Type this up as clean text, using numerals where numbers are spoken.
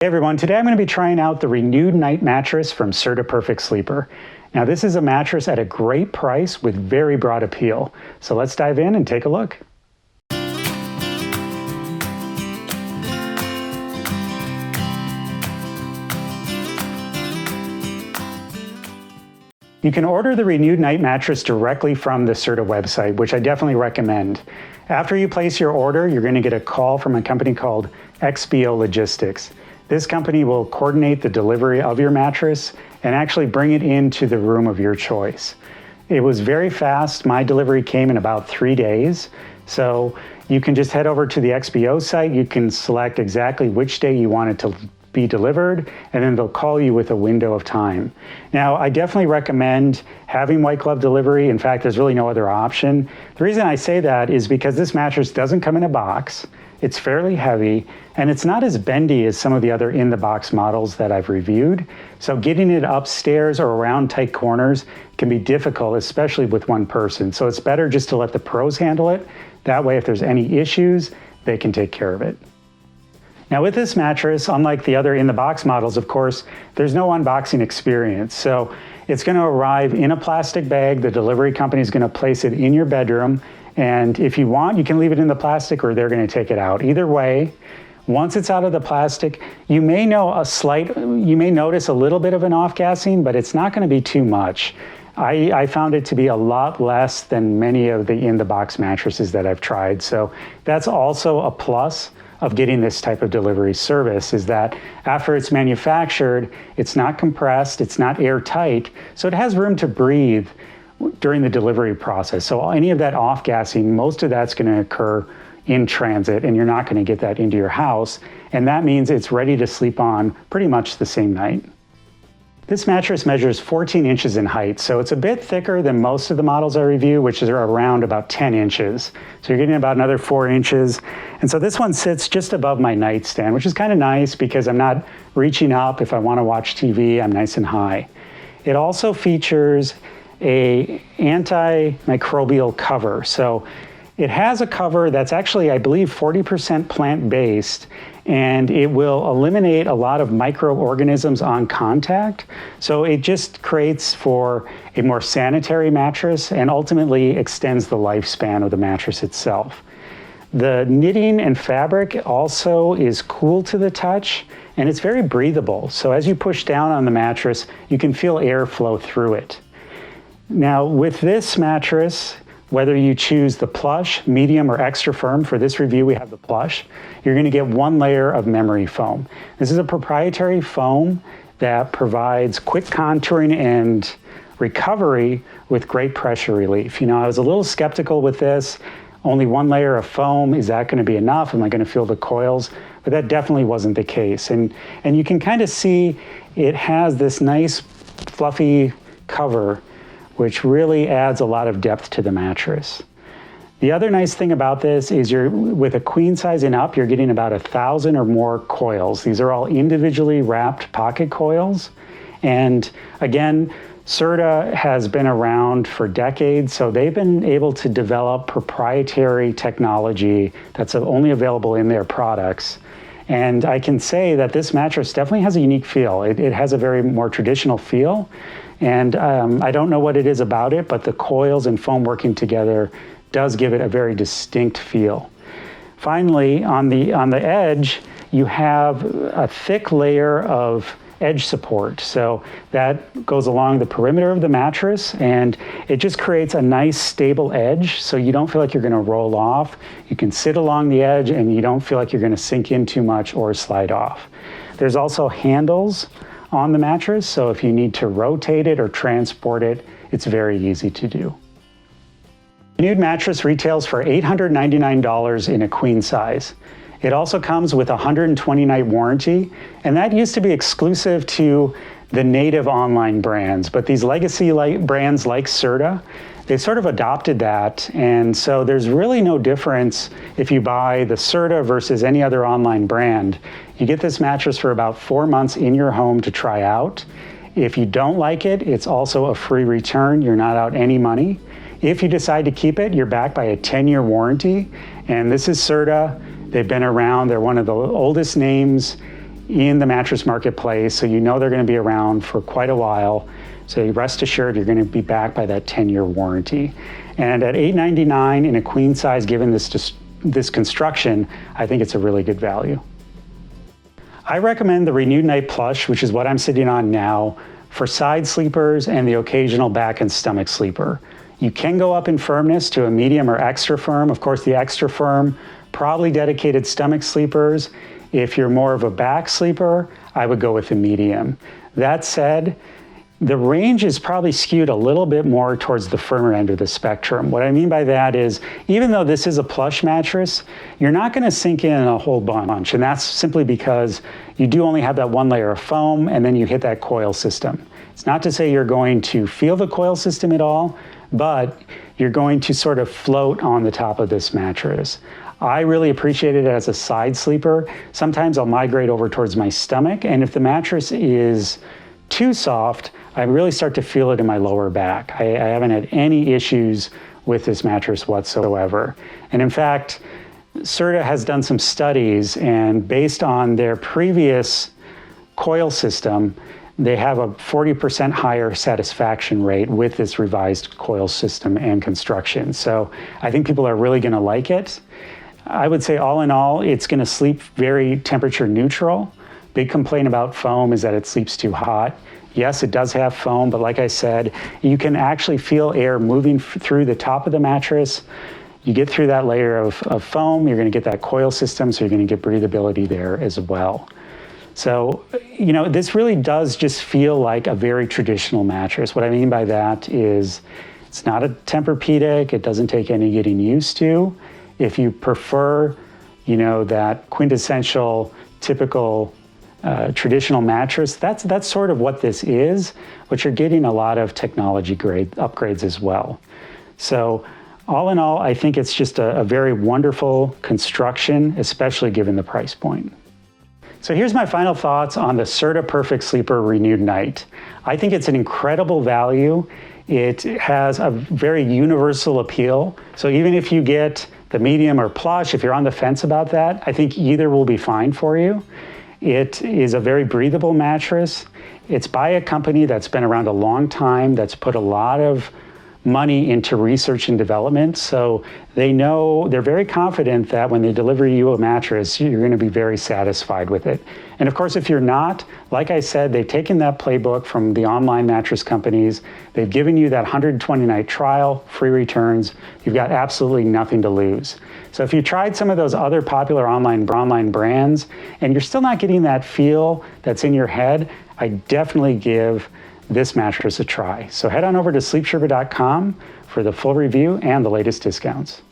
Hey everyone, today I'm going to be trying out the Renewed Night Mattress from Serta Perfect Sleeper. Now this is a mattress at a great price with very broad appeal. So let's dive in and take a look. You can order the Renewed Night Mattress directly from the Serta website, which I definitely recommend. After you place your order, you're going to get a call from a company called XBO Logistics. This company will coordinate the delivery of your mattress and actually bring it into the room of your choice. It was very fast. My delivery came in about 3 days. So you can just head over to the XBO site. You can select exactly which day you want it to be delivered, and then they'll call you with a window of time. Now, I definitely recommend having white glove delivery. In fact, there's really no other option. The reason I say that is because this mattress doesn't come in a box. It's fairly heavy, and it's not as bendy as some of the other in-the-box models that I've reviewed. So getting it upstairs or around tight corners can be difficult, especially with one person. So it's better just to let the pros handle it. That way, if there's any issues, they can take care of it. Now with this mattress, unlike the other in-the-box models, of course, there's no unboxing experience. So it's going to arrive in a plastic bag. The delivery company is going to place it in your bedroom. And if you want, you can leave it in the plastic or they're going to take it out. Either way, once it's out of the plastic, you may notice a little bit of an off-gassing, but it's not going to be too much. I found it to be a lot less than many of the in-the-box mattresses that I've tried. So that's also a plus of getting this type of delivery service, is that after it's manufactured, it's not compressed, it's not airtight, so it has room to breathe during the delivery process. So any of that off-gassing, most of that's going to occur in transit, and you're not going to get that into your house. And that means it's ready to sleep on pretty much the same night. This mattress measures 14 inches in height, so it's a bit thicker than most of the models I review, which are around about 10 inches. So you're getting about another 4 inches. And so this one sits just above my nightstand, which is kind of nice because I'm not reaching up. If I want to watch TV, I'm nice and high. It also features an antimicrobial cover. So it has a cover that's actually, I believe, 40% plant-based, and it will eliminate a lot of microorganisms on contact. So it just creates for a more sanitary mattress and ultimately extends the lifespan of the mattress itself. The knitting and fabric also is cool to the touch, and it's very breathable. So as you push down on the mattress, you can feel air flow through it. Now with this mattress, whether you choose the plush, medium, or extra firm, for this review we have the plush, you're going to get one layer of memory foam. This is a proprietary foam that provides quick contouring and recovery with great pressure relief. You know, I was a little skeptical with this. Only one layer of foam, is that going to be enough? Am I going to feel the coils? But that definitely wasn't the case. And you can kind of see it has this nice fluffy cover, which really adds a lot of depth to the mattress. The other nice thing about this is with a queen size and up, you're getting about 1,000 or more coils. These are all individually wrapped pocket coils. And again, Serta has been around for decades, so they've been able to develop proprietary technology that's only available in their products. And I can say that this mattress definitely has a unique feel. It has a very more traditional feel. And I don't know what it is about it, but the coils and foam working together does give it a very distinct feel. Finally, on the edge, you have a thick layer of edge support. So that goes along the perimeter of the mattress, and it just creates a nice stable edge, so you don't feel like you're going to roll off. You can sit along the edge and you don't feel like you're going to sink in too much or slide off. There's also handles on the mattress, so if you need to rotate it or transport it, it's very easy to do. The Renewed mattress retails for $899 in a queen size. It also comes with a 120-night warranty, and that used to be exclusive to the native online brands, but these legacy brands like Serta, they sort of adopted that, and so there's really no difference if you buy the Serta versus any other online brand. You get this mattress for about 4 months in your home to try out. If you don't like it, it's also a free return. You're not out any money. If you decide to keep it, you're backed by a 10-year warranty, and this is Serta. They've been around. They're one of the oldest names in the mattress marketplace, so you know they're going to be around for quite a while. So rest assured you're going to be backed by that 10-year warranty. And at $899 in a queen size, given this construction, I think it's a really good value. I recommend the Renewed Night Plush, which is what I'm sitting on now, for side sleepers and the occasional back and stomach sleeper. You can go up in firmness to a medium or extra firm. Of course, the extra firm, probably dedicated stomach sleepers. If you're more of a back sleeper, I would go with the medium. That said, the range is probably skewed a little bit more towards the firmer end of the spectrum. What I mean by that is, even though this is a plush mattress, you're not going to sink in a whole bunch, and that's simply because you do only have that one layer of foam, and then you hit that coil system. It's not to say you're going to feel the coil system at all, but you're going to sort of float on the top of this mattress. I really appreciate it as a side sleeper. Sometimes I'll migrate over towards my stomach, and if the mattress is too soft, I really start to feel it in my lower back. I haven't had any issues with this mattress whatsoever. And in fact, Serta has done some studies, and based on their previous coil system, they have a 40% higher satisfaction rate with this revised coil system and construction. So I think people are really going to like it. I would say all in all, it's going to sleep very temperature neutral. Big complaint about foam is that it sleeps too hot. Yes, it does have foam, but like I said, you can actually feel air moving through the top of the mattress. You get through that layer of foam, you're going to get that coil system, so you're going to get breathability there as well. So, you know, this really does just feel like a very traditional mattress. What I mean by that is it's not a Tempur-Pedic. It doesn't take any getting used to. If you prefer, you know, that quintessential, typical traditional mattress, that's sort of what this is, but you're getting a lot of technology upgrades as well. So all in all, I think it's just a very wonderful construction, especially given the price point. So here's my final thoughts on the Serta Perfect Sleeper Renewed Night. I think it's an incredible value. It has a very universal appeal. So even if you get the medium or plush, if you're on the fence about that, I think either will be fine for you. It is a very breathable mattress. It's by a company that's been around a long time, that's put a lot of money into research and development. So they know, they're very confident that when they deliver you a mattress, you're going to be very satisfied with it. And of course, if you're not, like I said, they've taken that playbook from the online mattress companies. They've given you that 120-night trial, free returns. You've got absolutely nothing to lose. So if you tried some of those other popular online brands and you're still not getting that feel that's in your head, I definitely give this mattress a try. So head on over to sleepsherpa.com for the full review and the latest discounts.